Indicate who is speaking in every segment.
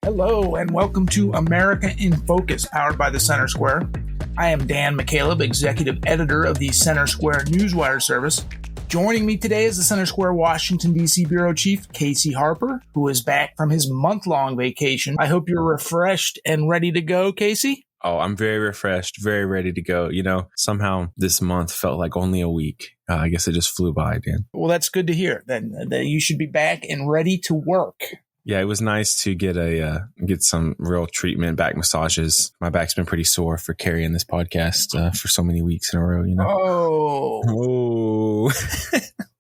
Speaker 1: Hello, and welcome to America in Focus, powered by the Center Square. I am Dan McCaleb, executive editor of the Center Square Newswire service. Joining me today is the Center Square Washington, D.C. bureau chief, Casey Harper, who is back from his month-long vacation. I hope you're refreshed and ready to go, Casey.
Speaker 2: Oh, I'm very refreshed, very ready to go. You know, somehow this month felt like only a week. I guess it just flew by, Dan.
Speaker 1: Well, that's good to hear. Then that you should be back and ready to work.
Speaker 2: Yeah, it was nice to get some real treatment, back massages. My back's been pretty sore for carrying this podcast for so many weeks in a row, you know.
Speaker 1: Oh.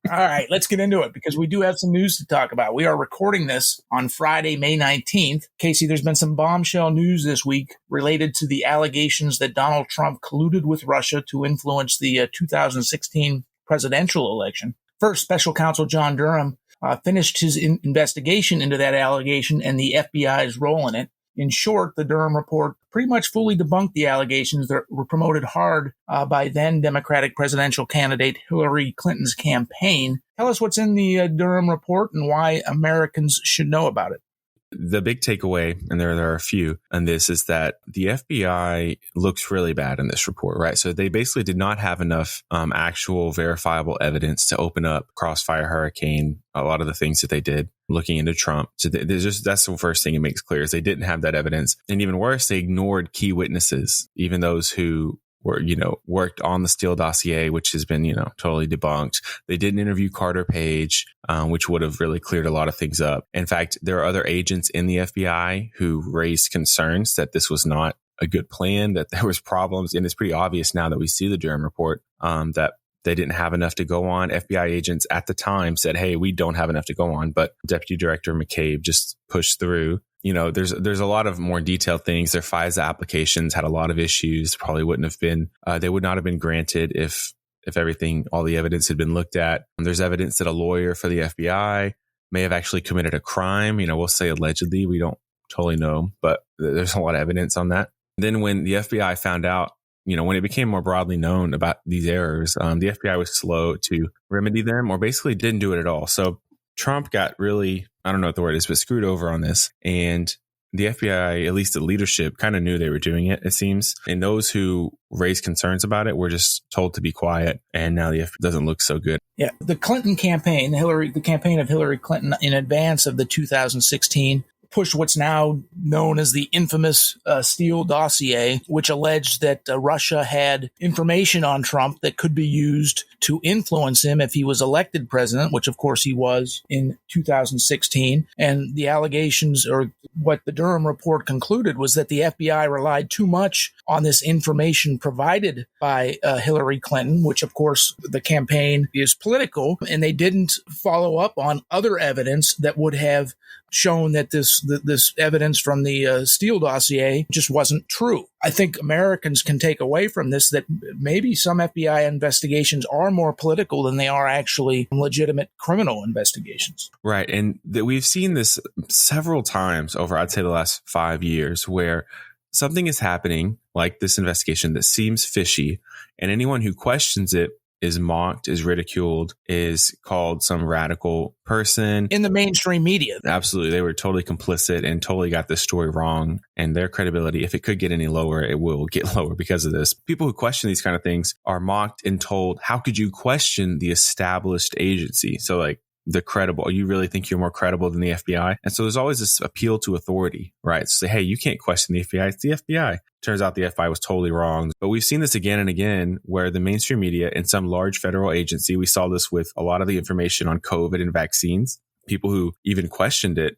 Speaker 1: All right, let's get into it because we do have some news to talk about. We are recording this on Friday, May 19th. Casey, there's been some bombshell news this week related to the allegations that Donald Trump colluded with Russia to influence the 2016 presidential election. First, Special Counsel John Durham finished his investigation into that allegation and the FBI's role in it. In short, the Durham report pretty much fully debunked the allegations that were promoted hard by then Democratic presidential candidate Hillary Clinton's campaign. Tell us what's in the Durham report and why Americans should know about it.
Speaker 2: The big takeaway, and there are a few on this, is that the FBI looks really bad in this report, right? So they basically did not have enough actual verifiable evidence to open up Crossfire Hurricane, a lot of the things that they did looking into Trump. So that's the first thing it makes clear is they didn't have that evidence. And even worse, they ignored key witnesses, even those who were, worked on the Steele dossier, which has been, totally debunked. They didn't interview Carter Page, which would have really cleared a lot of things up. In fact, there are other agents in the FBI who raised concerns that this was not a good plan, that there was problems. And it's pretty obvious now that we see the Durham report, that they didn't have enough to go on. FBI agents at the time said, hey, we don't have enough to go on. But Deputy Director McCabe just pushed through. There's a lot of more detailed things. Their FISA applications had a lot of issues. Probably wouldn't have been, they would not have been granted if everything, all the evidence had been looked at. There's evidence that a lawyer for the FBI may have actually committed a crime. We'll say allegedly, we don't totally know, but there's a lot of evidence on that. Then when the FBI found out, when it became more broadly known about these errors, the FBI was slow to remedy them or basically didn't do it at all. So Trump got really, I don't know what the word is, but screwed over on this. And the FBI, at least the leadership, kind of knew they were doing it, it seems. And those who raised concerns about it were just told to be quiet. And now the FBI doesn't look so good.
Speaker 1: Yeah, the Clinton campaign, the campaign of Hillary Clinton in advance of the 2016 pushed what's now known as the infamous Steele dossier, which alleged that Russia had information on Trump that could be used to influence him if he was elected president, which of course he was in 2016. And the allegations, or what the Durham report concluded, was that the FBI relied too much on this information provided by Hillary Clinton, which of course the campaign is political, and they didn't follow up on other evidence that would have shown that this evidence from the Steele dossier just wasn't true. I think Americans can take away from this that maybe some FBI investigations are more political than they are actually legitimate criminal investigations.
Speaker 2: Right. And that we've seen this several times over, I'd say, the last 5 years, where something is happening like this investigation that seems fishy, and anyone who questions it is mocked, is ridiculed, is called some radical person.
Speaker 1: In the mainstream media.
Speaker 2: Absolutely. They were totally complicit and totally got this story wrong. And their credibility, if it could get any lower, it will get lower because of this. People who question these kind of things are mocked and told, how could you question the established agency? So like, the credible, you really think you're more credible than the FBI? And so there's always this appeal to authority, right? So say, hey, you can't question the FBI. It's the FBI. Turns out the FBI was totally wrong. But we've seen this again and again where the mainstream media and some large federal agency, we saw this with a lot of the information on COVID and vaccines. People who even questioned it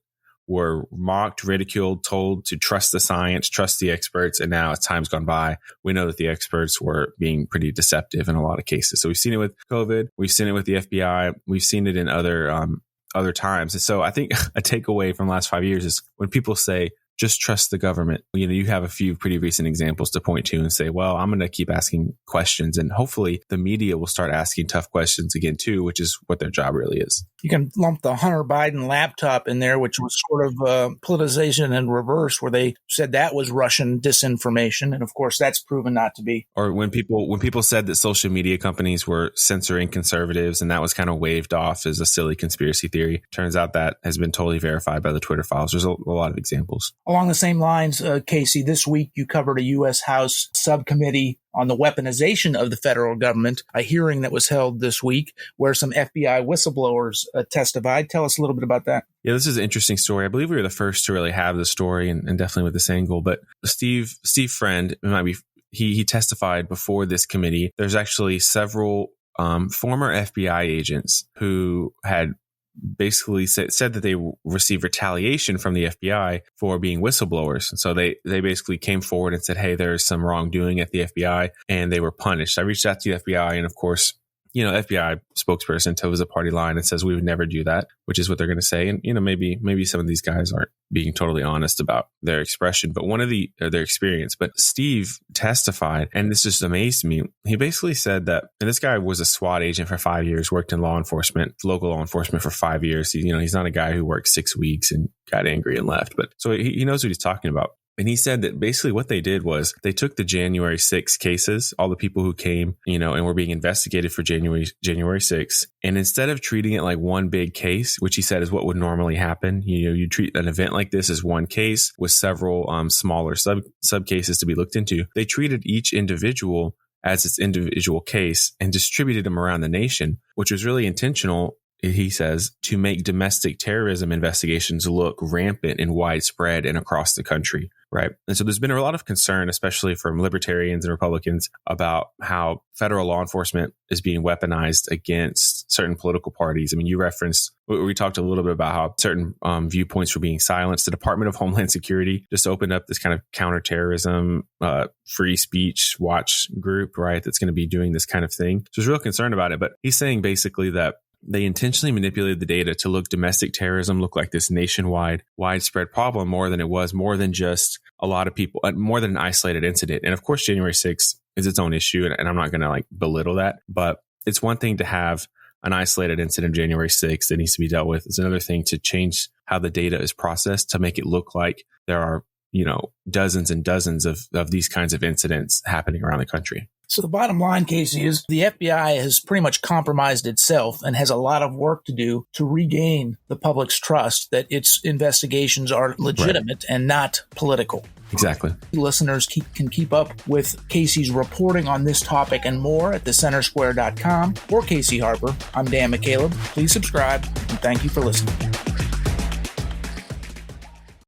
Speaker 2: were mocked, ridiculed, told to trust the science, trust the experts. And now as time's gone by, we know that the experts were being pretty deceptive in a lot of cases. So we've seen it with COVID. We've seen it with the FBI. We've seen it in other times. And so I think a takeaway from the last 5 years is when people say just trust the government. You have a few pretty recent examples to point to and say, well, I'm going to keep asking questions, and hopefully the media will start asking tough questions again too, which is what their job really is.
Speaker 1: You can lump the Hunter Biden laptop in there, which was sort of politicization in reverse, where they said that was Russian disinformation. And of course, that's proven not to be.
Speaker 2: Or when people said that social media companies were censoring conservatives, and that was kind of waved off as a silly conspiracy theory. Turns out that has been totally verified by the Twitter files. There's a lot of examples.
Speaker 1: Along the same lines, Casey, this week you covered a U.S. House Subcommittee on the weaponization of the federal government, a hearing that was held this week where some FBI whistleblowers testified. Tell us a little bit about that.
Speaker 2: Yeah, this is an interesting story. I believe we were the first to really have this story, and definitely with this angle. But Steve Friend, he testified before this committee. There's actually several former FBI agents who had basically said that they received retaliation from the FBI for being whistleblowers. And so they basically came forward and said, hey, there's some wrongdoing at the FBI, and they were punished. I reached out to the FBI, and of course, FBI spokesperson toes the party line and says we would never do that, which is what they're going to say. And, maybe some of these guys aren't being totally honest about their expression, but their experience. But Steve testified, and this just amazed me. He basically said that, and this guy was a SWAT agent for 5 years, worked in local law enforcement for 5 years. He's not a guy who worked 6 weeks and got angry and left, but so he knows what he's talking about. And he said that basically what they did was they took the January 6 cases, all the people who came, and were being investigated for January 6, and instead of treating it like one big case, which he said is what would normally happen, you treat an event like this as one case with several smaller sub cases to be looked into. They treated each individual as its individual case and distributed them around the nation, which was really intentional, he says, to make domestic terrorism investigations look rampant and widespread and across the country. Right. And so there's been a lot of concern, especially from libertarians and Republicans, about how federal law enforcement is being weaponized against certain political parties. I mean, you referenced, we talked a little bit about how certain viewpoints were being silenced. The Department of Homeland Security just opened up this kind of counterterrorism, free speech watch group, right, that's going to be doing this kind of thing. So there's real concern about it. But he's saying basically that they intentionally manipulated the data to domestic terrorism look like this nationwide, widespread problem more than just a lot of people, more than an isolated incident. And of course, January 6th is its own issue, and I'm not going to belittle that, but it's one thing to have an isolated incident January 6th that needs to be dealt with. It's another thing to change how the data is processed to make it look like there are, dozens and dozens of these kinds of incidents happening around the country.
Speaker 1: So the bottom line, Casey, is the FBI has pretty much compromised itself and has a lot of work to do to regain the public's trust that its investigations are legitimate and not political.
Speaker 2: Exactly.
Speaker 1: Listeners can keep up with Casey's reporting on this topic and more at thecentersquare.com. For Casey Harper, I'm Dan McCaleb. Please subscribe, and thank you for listening.